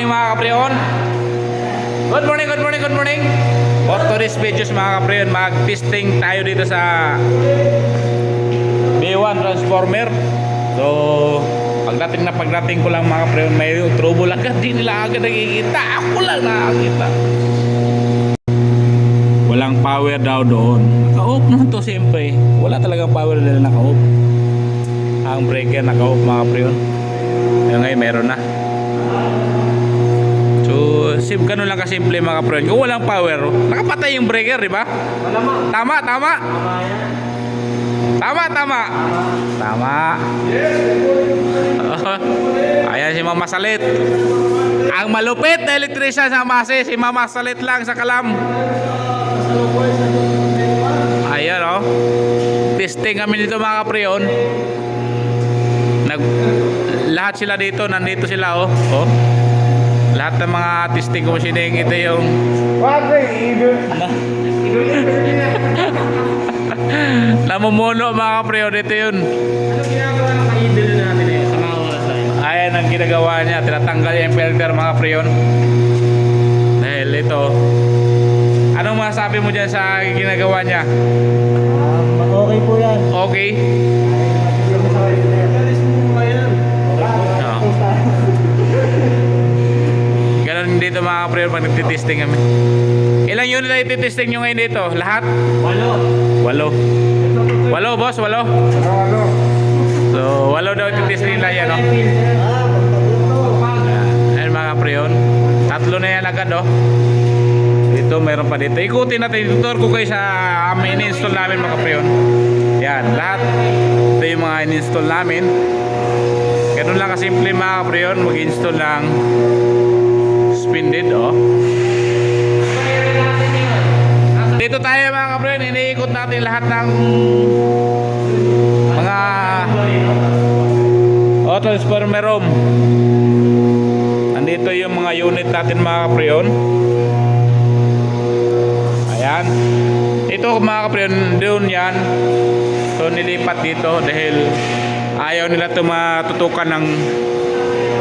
morning mga kapriyon. Good morning, good morning, good morning. For today's videos mga kapriyon, mag-testing tayo dito sa B1 transformer. So, pagdating ko lang mga kapriyon, may trouble agad, di nila agad nakikita. Ako lang nakakita. Walang power daw doon. Naka-off naman to siyempre. Wala talagang power dahil naka-off. Ang breaker naka-off mga kapriyon. Ngayon meron na. So, ganun lang kasimple mga kapriyon. Kung walang power, nakapatay yung breaker, di ba? Tama. Ayan si Mama Salit. Ang malupit na elektrisyan sa Mase, si Mama Salit lang sa Kalam. Ayan o. Testing kami dito mga kapriyon. Lahat sila dito, nandito sila oh. Lahat ng mga testing ko sining ito yung namumuno mga kapriyon, ito yun. Ano ginagawa ng ka-idol natin eh, sa mga oras na yun? Ayan ang ginagawa niya, tinatanggal yung filter mga kapriyon. Dahil ito, anong masabi mo dyan sa ginagawa niya? Okay po yan. Okay? Ganun dito mga kapriyon pag nagtitesting kami. Ilang unit na ititesting nyo ngayon dito? Lahat? 8 boss, 8. So 8 daw ititesting nila yan, no? Ayan mga kapriyon, 3 na yan agad, no? Dito mayroon pa dito. Ikutin natin, tutor ko kayo sa in-install namin mga kapriyon. Yan, lahat ito yung mga in-install namin. Ganun lang kasimple mga kapriyon, mag-install ng spinded, oh. Dito tayo mga kapriyon, iniikot natin lahat ng mga transformer room. Nandito yung mga unit natin mga kapriyon. Ayan. Ito mga kapriyon, doon yan. So nilipat dito dahil ayaw nila ito matutukan ng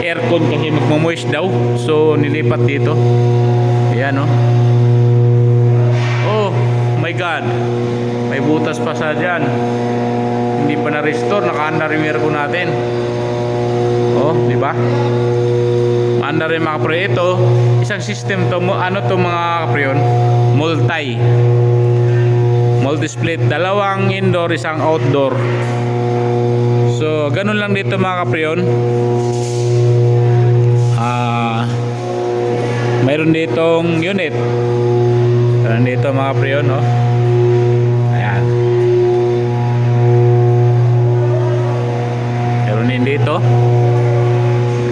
aircon kasi magmamoist daw. So nilipat dito. Ayan, oh. Oh my god, may butas pa sa dyan, hindi pa na-restore, naka-under yung aircon natin. Oh, di ba? Under yung mga kapriyon. Ito, isang system to, ano to mga kapriyon? Multi-split, dalawang indoor, isang outdoor. So, ganun lang dito mga kapriyon. Mayroon ditong unit. Nandito mga kapriyon, no? Ayan. Meron din dito.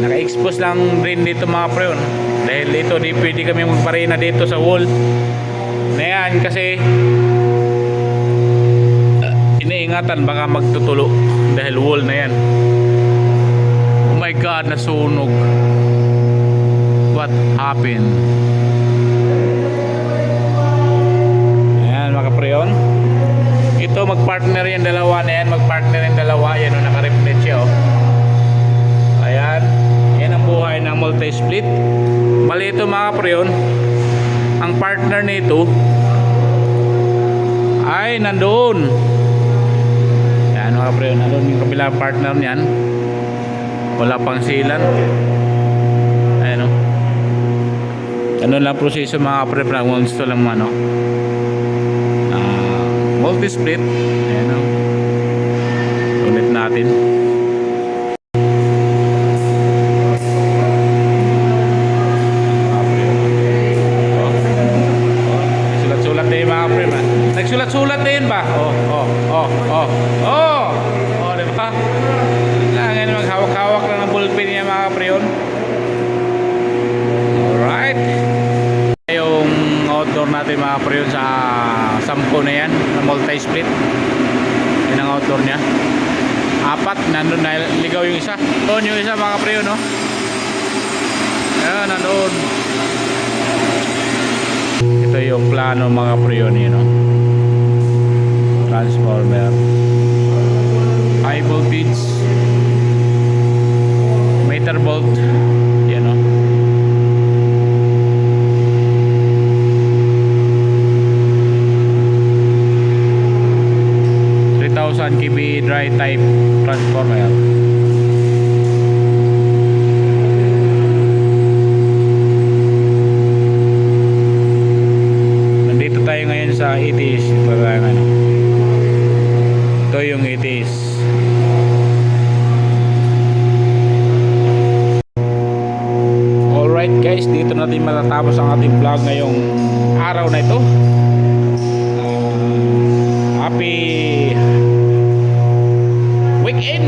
Naka-expose lang rin dito mga kapriyon. Dahil dito di pwede kami magparena dito sa wall. Na yan kasi iniingatan baka magtutulo dahil wall na yan. Oh my god, nasunog. What happened? Kapriyon. Ito magpartner yan dalawa na yan, magpartner yan dalawa. Yan o, naka-reflect siya o. Ayan. Yan ang buhay ng multi-split. Mali ito mga kapriyon. Ang partner nito ay nandoon. Yan mga kapriyon, nandoon yung kabilang partner niyan. Wala pang silan. Ayan o. Ganun lang proseso mga kapriyon. Mag-install lang ano, multi-split. Ayan o. Ulit natin. Sulat-sulat din mga kapriyon. Nagsulat-sulat din ba? Diba? Kailangan maghawak-hawak lang ng ballpen niya mga kapriyon. Alright. Yung outdoor natin mga kapriyon sa 10 na yan, na multi-split. Yan ang outdoor nya. 4, nandun na ligaw yung isa. Doon yung isa mga kapriyon, no? Yan, nandun. Ito yung plano mga kapriyon, yun, no? Transformer, high voltage, meter bolt. Yan, no? Alright guys, dito natin matatapos ang ating vlog ngayong araw na ito. Happy weekend.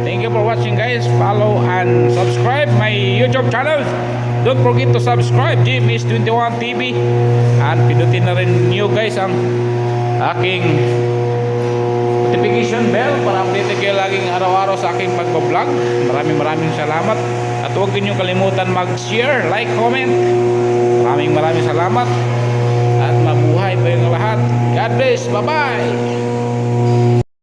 Thank you for watching guys. Follow and subscribe my YouTube channel. Don't forget to subscribe GMS21 TV. And pindutin na rin nyo guys ang aking notification bell para update kayo laging araw-araw sa aking pagbablog. Maraming salamat. At huwag niyo kalimutan mag-share, like, comment. Maraming salamat. At mabuhay po yung lahat. God bless. Bye-bye.